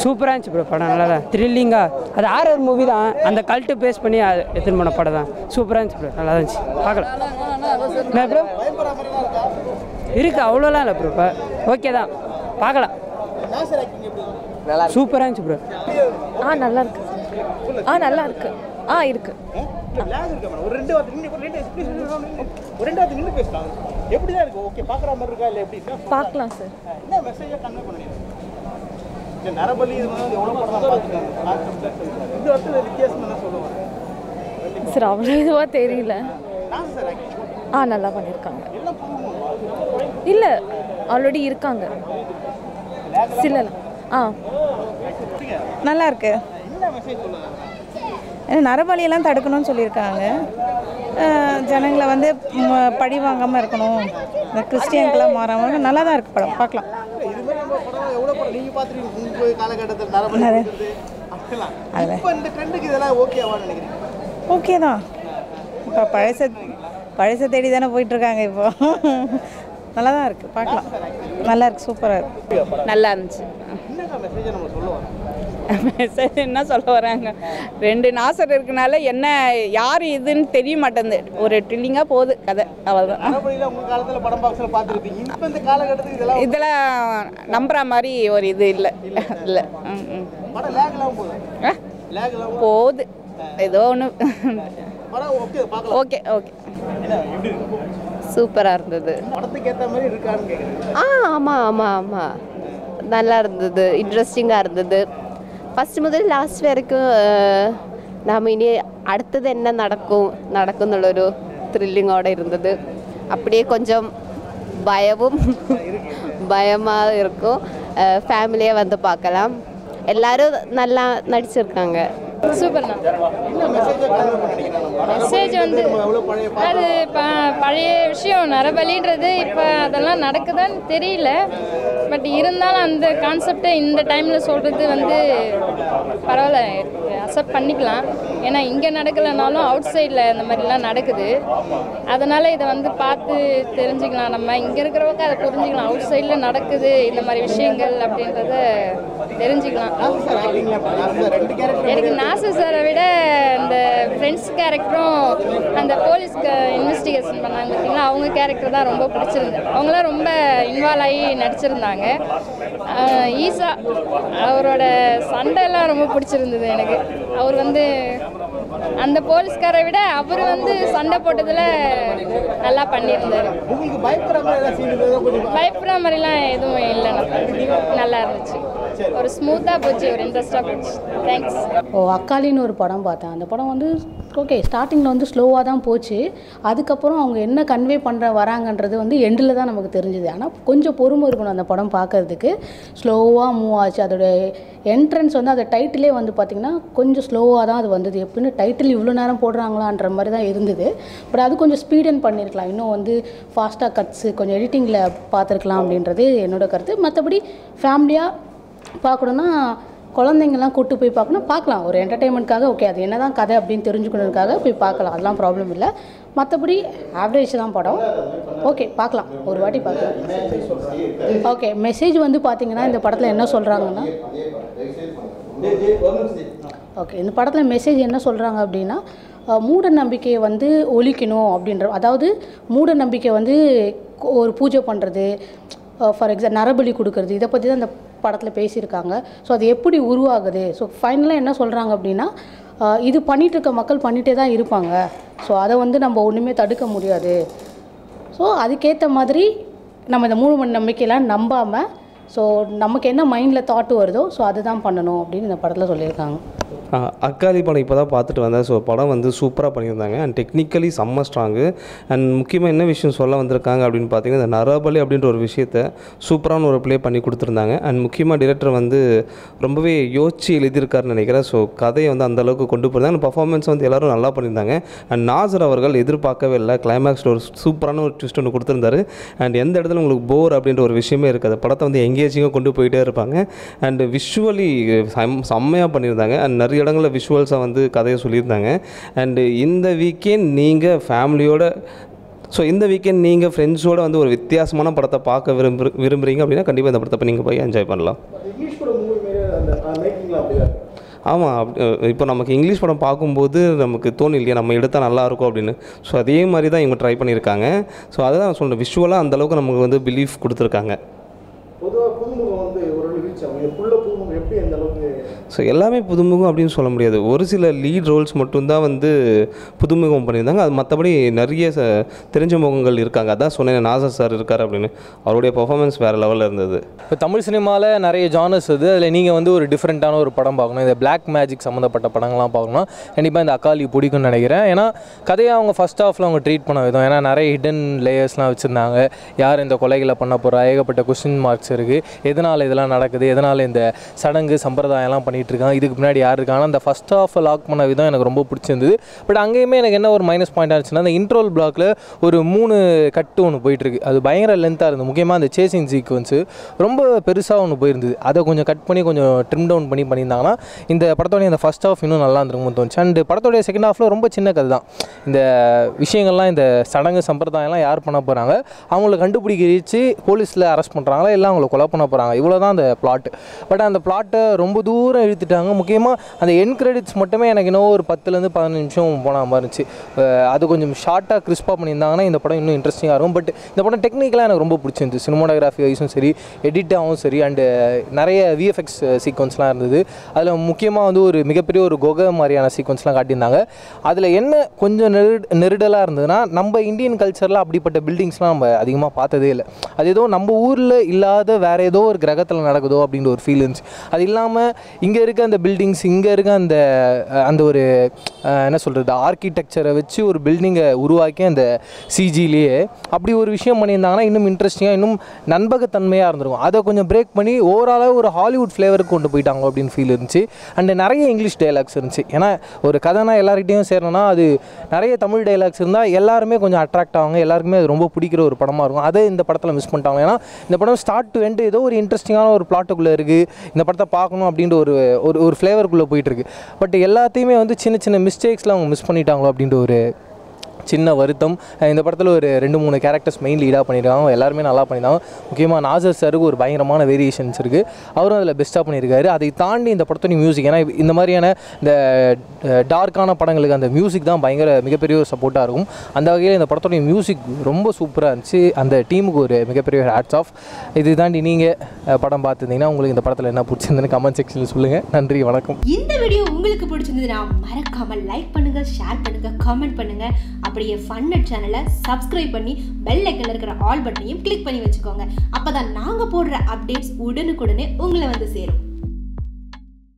சூப்பராக இருந்துச்சு ப்ரோ படம். நல்லா தான் த்ரில்லிங்காக, அது ஆர்ஆர் மூவி தான், அந்த கல்ட்டு பேஸ் பண்ணி எடுத்துன்னு போன படம் தான். சூப்பராக இருந்துச்சு ப்ரோ, நல்லா இருந்துச்சு பார்க்கலாம். என்ன ப்ரோ இருக்கு, அவ்வளோலாம் இல்லை ப்ரோ. இப்போ ஓகே தான், பார்க்கலாம். சூப்பராக இருந்துச்சு ப்ரோ. நல்லா இருக்கு. நல்லா இருக்கு. இருக்கு. பார்க்கலாம் சார். சார் அவ்வளோ இதுவாக தெரியல. நல்லா பண்ணியிருக்காங்க. இல்லை ஆல்ரெடி இருக்காங்க சில. நல்லா இருக்கு. நரபலியெல்லாம் தடுக்கணும்னு சொல்லியிருக்காங்க. ஜனங்களை வந்து பழி வாங்காமல் இருக்கணும், இந்த கிறிஸ்டியனுக்கெல்லாம் மாறாமல். நல்லா தான் இருக்குது படம், பார்க்கலாம். ஓகே தான். இப்போ பழச தேடி தானே போயிட்டுருக்காங்க. இப்போ நல்லா தான் இருக்குது, பார்க்கலாம். நல்லா இருக்குது, சூப்பராக இருக்குது. நல்லா இருந்துச்சு. மெசேஜ் என்ன சொல்ல வராங்க, 2 நாசர் இருக்கனால என்ன யார் இதுன்னு தெரிய மாட்டேங்குது. ஒரு ட்ரில்லிங்காக போகுது கதை, அவ்வளோதான். இதெல்லாம் நம்புற மாதிரி ஒரு இது இல்லை. இல்லை போகுது ஏதோ ஒன்று. ஓகே ஓகே, சூப்பராக இருந்தது. ஆமாம் ஆமாம் ஆமாம், நல்லா இருந்தது, இன்ட்ரெஸ்டிங்காக இருந்தது. ஃபஸ்ட்டு முதல் லாஸ்ட் வரைக்கும் நாம் இனி அடுத்தது என்ன நடக்கும்னுள்ளொரு த்ரில்லிங்கோடு இருந்தது. அப்படியே கொஞ்சம் பயமாக இருக்கும். ஃபேமிலியாக வந்து பார்க்கலாம். எல்லோரும் நல்லா நடிச்சிருக்காங்க. சூப்பர்ண்ணா. மெசேஜ் வந்து அது பழைய விஷயம், நரபலின்றது இப்போ அதெல்லாம் நடக்குதான்னு தெரியல. பட் இருந்தாலும் அந்த கான்செப்டை இந்த டைமில் சொல்கிறது வந்து பரவாயில்ல, அக்செப்ட் பண்ணிக்கலாம். ஏன்னா இங்கே நடக்கலைனாலும் அவுட் சைடில் இந்த மாதிரிலாம் நடக்குது. அதனால் இதை வந்து பார்த்து தெரிஞ்சுக்கலாம். நம்ம இங்கே இருக்கிறவங்க அதை புரிஞ்சுக்கலாம். அவுட் சைடில் நடக்குது இந்த மாதிரி விஷயங்கள் அப்படின்றத தெரிஞ்சுக்கலாம். எனக்கு நாசர் சாரை விட இந்த ஃப்ரெண்ட்ஸ் கேரக்டரும் அந்த போலீஸ் இன்வெஸ்டிகேஷன் பண்ணாங்க பார்த்தீங்களா, அவங்க கேரக்டர் தான் ரொம்ப பிடிச்சிருந்தது. அவங்களாம் ரொம்ப இன்வால்வ் ஆகி நடிச்சிருந்தாங்க. ஈசா அவரோட சண்டைலாம் ரொம்ப பிடிச்சிருந்தது எனக்கு. அவர் வந்து அந்த போலீஸ்காரை விட அவர் வந்து சண்டை போட்டதில் நல்லா பண்ணியிருந்தார். பயப்படுற மாதிரிலாம் எதுவும் இல்லைண்ணா, நல்லா இருந்துச்சு. ஒரு ஸ்மூத்தாக போச்சு, ஒரு இன்ட்ரெஸ்டாக போச்சு. தேங்க்ஸ். அக்காலின்னு ஒரு படம் பார்த்தேன். அந்த படம் வந்து ஓகே, ஸ்டார்டிங்கில் வந்து ஸ்லோவாக தான் போச்சு. அதுக்கப்புறம் அவங்க என்ன கன்வே வராங்கன்றது வந்து எண்டில் தான் நமக்கு தெரிஞ்சுது. ஆனால் கொஞ்சம் பொறுமை இருக்கணும் அந்த படம் பார்க்கறதுக்கு. ஸ்லோவாக மூவ் ஆச்சு. அதோட என்ட்ரன்ஸ் வந்து அந்த டைட்டிலே வந்து பார்த்திங்கன்னா கொஞ்சம் ஸ்லோவாக தான் அது வந்தது. எப்படின்னு டைட்டில் இவ்வளோ நேரம் போடுறாங்களான்ற மாதிரி தான் இருந்தது. பட் அது கொஞ்சம் ஸ்பீடன் பண்ணியிருக்கலாம். இன்னும் வந்து ஃபாஸ்ட்டாக கட்ஸு கொஞ்சம் எடிட்டிங்கில் பார்த்துருக்கலாம் அப்படின்றது என்னோடய கருத்து. மற்றபடி ஃபேமிலியாக பார்க்கணுன்னா, குழந்தைங்கள்லாம் கூப்பிட்டு போய் பார்க்கலாம். ஒரு என்டர்டெயின்மெண்ட்காக ஓகே, அது என்ன தான் கதை அப்படின்னு தெரிஞ்சுக்கணுக்காக போய் பார்க்கலாம். அதெல்லாம் ப்ராப்ளம் இல்லை. மற்றபடி ஆவரேஜ் தான் படம். ஓகே, பார்க்கலாம், ஒரு வாட்டி பார்க்கலாம். ஓகே, மெசேஜ் வந்து பார்த்திங்கன்னா இந்த படத்தில் என்ன சொல்கிறாங்கன்னா, ஓகே இந்த படத்தில் மெசேஜ் என்ன சொல்கிறாங்க அப்படின்னா, மூட நம்பிக்கையை வந்து ஒழிக்கணும் அப்படின்ற, அதாவது மூட நம்பிக்கை வந்து ஒரு பூஜை பண்ணுறது, ஃபார் எக்ஸாம்பிள் நரபலி கொடுக்கறது, இதை பற்றி தான் இந்த படத்தில் பேசியிருக்காங்க. ஸோ அது எப்படி உருவாகுது. ஸோ ஃபைனலாக என்ன சொல்கிறாங்க அப்படின்னா, இது பண்ணிகிட்ருக்க மக்கள் பண்ணிகிட்டே தான் இருப்பாங்க. ஸோ அதை வந்து நம்ம ஒன்றுமே தடுக்க முடியாது. ஸோ அதுக்கேற்ற மாதிரி நம்ம இந்த மூட நம்பிக்கையெல்லாம் நம்பாமல், ஸோ நமக்கு என்ன மைண்டில் தாட்டு வருதோ ஸோ அதுதான் பண்ணணும் அப்படின்னு இந்த படத்தில் சொல்லியிருக்காங்க. அக்காலி படம் இப்போ தான் பார்த்துட்டு வந்தேன். ஸோ படம் வந்து சூப்பராக பண்ணியிருந்தாங்க. அண்ட் டெக்னிக்கலி செம்ம ஸ்ட்ராங்கு. அண்ட் முக்கியமாக என்ன விஷயம் சொல்ல வந்திருக்காங்க அப்படின்னு பார்த்தீங்கன்னா, இந்த நரபலி அப்படின்ற ஒரு விஷயத்தை சூப்பரான ஒரு ப்ளே பண்ணி கொடுத்துருந்தாங்க. அண்ட் முக்கியமாக டிரெக்டர் வந்து ரொம்பவே யோசிச்சு எழுதியிருக்காருன்னு நினைக்கிறேன். ஸோ கதையை வந்து அந்தளவுக்கு கொண்டு போயிருந்தாங்க. பர்ஃபார்மன்ஸ் வந்து எல்லோரும் நல்லா பண்ணியிருந்தாங்க. அண்ட் நாசர் அவர்கள் எதிர்பார்க்கவே இல்லை, கிளைமேக்ஸில் ஒரு சூப்பரான ஒரு ட்விஸ்ட் ஒன்று கொடுத்துருந்தாரு. அண்ட் எந்த இடத்துல உங்களுக்கு போர் அப்படின்ற ஒரு விஷயமே இருக்காது. படத்தை வந்து எங்கேஜிங்காக கொண்டு போயிட்டே இருப்பாங்க. அண்ட் விஷுவலி செம்மையாக பண்ணியிருந்தாங்க. அண்ட் நிறைய இடங்களில் விஷுவல்ஸை வந்து கதையை சொல்லியிருந்தாங்க. அண்டு இந்த வீக்கெண்ட் நீங்கள் ஃபேமிலியோட, ஸோ இந்த வீக்கெண்ட் நீங்கள் ஃப்ரெண்ட்ஸோடு வந்து ஒரு வித்தியாசமான படத்தை பார்க்க விரும்புகிறீங்க அப்படின்னா கண்டிப்பாக இந்த படத்தை நீங்கள் போய் என்ஜாய் பண்ணலாம். ஆமாம். இப்போ நமக்கு இங்கிலீஷ் படம் பார்க்கும்போது நமக்கு தோணும் இல்லையா நம்ம எடுத்தால் நல்லாயிருக்கும் அப்படின்னு. ஸோ அதே மாதிரி தான் இவங்க ட்ரை பண்ணியிருக்காங்க. ஸோ அதுதான் நான் சொல்கிறேன், விஷுவலாக அந்தளவுக்கு நமக்கு வந்து பிலீஃப் கொடுத்துருக்காங்க. பொதுவாக புதுமுகம் வந்து ஒரு ரீச் ஆகும். ஃபுல்லாக புதுமுகம் எப்படி எந்த அளவுக்கு? ஸோ எல்லாமே புதுமுகம் அப்படின்னு சொல்ல முடியாது. ஒரு சில லீட் ரோல்ஸ் மட்டும்தான் வந்து புதுமுகம் பண்ணியிருந்தாங்க. அது மற்றபடி நிறைய தெரிஞ்ச முகங்கள் இருக்காங்க. அதான் சொன்னேன், நாசர் சார் இருக்கார் அப்படின்னு. அவருடைய பர்ஃபார்மன்ஸ் வேறு லெவலில் இருந்தது. இப்போ தமிழ் சினிமாவில் நிறைய ஜானர்ஸ் இருக்குது. அதில் நீங்கள் வந்து ஒரு டிஃப்ரெண்ட்டான ஒரு படம் பார்க்கணும், இந்த பிளாக் மேஜிக் சம்மந்தப்பட்ட படங்கள்லாம் பார்க்கணும், கண்டிப்பாக இந்த அக்காலி பிடிக்கும்னு நினைக்கிறேன். ஏன்னா கதையை அவங்க ஃபஸ்ட் ஹாஃபில் அவங்க ட்ரீட் பண்ண விதம், ஏன்னா நிறைய ஹிடன் லேயர்ஸ்லாம் வச்சுருந்தாங்க. யார் இந்த கொலைகளை பண்ண போகிறா, ஏகப்பட்ட கொஸ்டின் மார்க்ஸ் இருக்குது. எதனால் இதெல்லாம் நடக்குது, எதனால் இந்த சடங்கு சம்பிரதாயம்லாம் பண்ணிகிட்டு இருக்காங்க, இதுக்கு முன்னாடி யார் இருக்காங்கன்னா அந்த ஃபஸ்ட் ஹாஃபை லாக் பண்ண விதம் எனக்கு ரொம்ப பிடிச்சிருந்தது. பட் அங்கேயுமே எனக்கு என்ன ஒரு மைனஸ் பாயிண்ட் ஆச்சுன்னா, அந்த இன்ட்ரோல் பிளாக்ல ஒரு 3 கட்டு ஒன்று போயிட்டுருக்கு. அது பயங்கர லென்த்தாக இருந்தது. முக்கியமாக அந்த சேசிங் சீக்வன்ஸு ரொம்ப பெருசாக ஒன்று போயிருந்தது. அதை கொஞ்சம் கட் பண்ணி கொஞ்சம் ட்ரிம் டவுன் பண்ணியிருந்தாங்கன்னா இந்த படத்தோடைய அந்த ஃபஸ்ட் ஹாஃப் இன்னும் நல்லா இருந்திருக்கும்னு தோணுச்சு. அண்ட் படத்தோடைய செகண்ட் ஹாஃபில் ரொம்ப சின்ன கதை தான். இந்த விஷயங்கள்லாம், இந்த சடங்கு சம்பிரதாயம்லாம் யார் பண்ண போகிறாங்க, அவங்கள கண்டுபிடிச்சு போலீஸில் அரெஸ்ட் பண்ணுறாங்களா, இல்லை அவங்கள கொலை பண்ண போகிறாங்க, இவ்வளோ தான் அந்த பிளாட். பட் அந்த பிளாட்டை ரொம்ப தூரம் இழுத்துட்டாங்க. முக்கியமாக அந்த என் கிரெடிட்ஸ் மட்டுமே எனக்கு இன்னும் ஒரு 10 to 15 நிமிஷம் போன மாதிரி இருந்துச்சு. அது கொஞ்சம் ஷார்ட்டாக கிறிஸ்பாக பண்ணியிருந்தாங்கன்னா இந்த படம் இன்னும் இன்ட்ரெஸ்டிங்காக இருக்கும். பட் இந்த படம் டெக்னிக்கலாக எனக்கு ரொம்ப பிடிச்சிருந்துச்சு. சினிமாட்டோகிராஃபி வைஸும் சரி, எடிட்டாகவும் சரி, அண்டு நிறைய விஎஃப்எக்ஸ் சீக்வன்ஸ்லாம் இருந்தது. அதில் முக்கியமாக வந்து ஒரு மிகப்பெரிய ஒரு குகை மாதிரியான சீக்வன்ஸ்லாம் காட்டியிருந்தாங்க. அதில் என்ன கொஞ்சம் நெருடலாக இருந்ததுன்னா, நம்ம இந்தியன் கல்ச்சரில் அப்படிப்பட்ட பில்டிங்ஸ்லாம் நம்ம அதிகமாக பார்த்ததே இல்லை. அது ஏதோ நம்ம ஊரில் இல்லாத வேறு ஏதோ ஒரு கிரகத்தில் நடக்குதோ அப்படின்ற ஒரு ஃபீல் இருந்துச்சு. அது இல்லாமல் இங்கே இருக்க அந்த பில்டிங்ஸ், இங்கே இருக்க அந்த ஒரு என்ன சொல்கிறது, ஆர்கிடெக்சரை வச்சு ஒரு பில்டிங்கை உருவாக்கி அந்த சிஜிலேயே அப்படி ஒரு விஷயம் பண்ணியிருந்தாங்கன்னா இன்னும் இன்ட்ரெஸ்டிங்காக, இன்னும் நண்பகத்தன்மையாக இருந்திருக்கும். அதை கொஞ்சம் பிரேக் பண்ணி ஓவராலாக ஒரு ஹாலிவுட் ஃப்ளேவருக்கு கொண்டு போயிட்டாங்க அப்படின்னு ஃபீல் இருந்துச்சு. அண்டு நிறைய இங்கிலீஷ் டைலாக்ஸ் இருந்துச்சு. ஏன்னா ஒரு கதைனா எல்லார்கிட்டையும் சேரணும்னா அது நிறைய தமிழ் டைலாக்ஸ் இருந்தால் எல்லாருமே கொஞ்சம் அட்ராக்ட் ஆவாங்க, எல்லாருக்குமே அது ரொம்ப பிடிக்கிற ஒரு படமாக இருக்கும். அதை இந்த படத்தில் மிஸ் பண்ணிட்டாங்க. ஏன்னா இந்த படம் ஸ்டார்ட் டு எண்ட் ஏதோ ஒரு இன்ட்ரெஸ்டிங்கான ஒரு பிளாட்டுக்குள்ளே இருக்குது, இந்த படத்தை பார்க்கணும் அப்படின்ற ஒரு ஃப்ளேவருக்குள்ளே போயிட்டுருக்கு. பட் எல்லாத்தையுமே வந்து சின்ன சின்ன மிஸ்டேக்ஸில் அவங்க மிஸ் பண்ணிட்டாங்களோ அப்படின்ற ஒரு சின்ன வருத்தம். இந்த படத்தில் ஒரு 2-3 கேரக்டர்ஸ் மெயின் லீடாக பண்ணியிருக்காங்க. எல்லாருமே நல்லா பண்ணியிருந்தாங்க. முக்கியமாக நாசர் சாருக்கு ஒரு பயங்கரமான வேரியேஷன்ஸ் இருக்குது. அவரும் அதில் பெஸ்ட்டாக பண்ணியிருக்காரு. அதை தாண்டி இந்த படத்தோட மியூசிக், ஏன்னா இந்த மாதிரியான இந்த டார்க்கான படங்களுக்கு அந்த மியூசிக் தான் மிகப்பெரிய ஒரு சப்போர்ட்டாக இருக்கும். அந்த வகையில் இந்த படத்தோடைய மியூசிக் ரொம்ப சூப்பராக இருந்துச்சு. அந்த டீமுக்கு ஒரு மிகப்பெரிய ஒரு ஹேட்ஸ் ஆஃப். இது தாண்டி நீங்கள் படம் பார்த்துருந்தீங்கன்னா உங்களுக்கு இந்த படத்தில் என்ன பிடிச்சிருந்துன்னு கமெண்ட் செக்ஷனில் சொல்லுங்கள். நன்றி, வணக்கம். இந்த வீடியோ உங்களுக்கு பிடிச்சிருந்ததுன்னா மறக்காமல் லைக் பண்ணுங்கள், ஷேர் பண்ணுங்கள், கமெண்ட் பண்ணுங்கள். அப்படியே ஃபன்நெட் சேனலை சப்ஸ்கிரைப் பண்ணி பெல் ஐக்கன்ல இருக்கிற ஆல் பட்டனையும் கிளிக் பண்ணி வச்சுக்கோங்க. அப்பதான் நாங்கள் போடுற அப்டேட்ஸ் உடனுக்குடனே உங்களை வந்து சேரும்.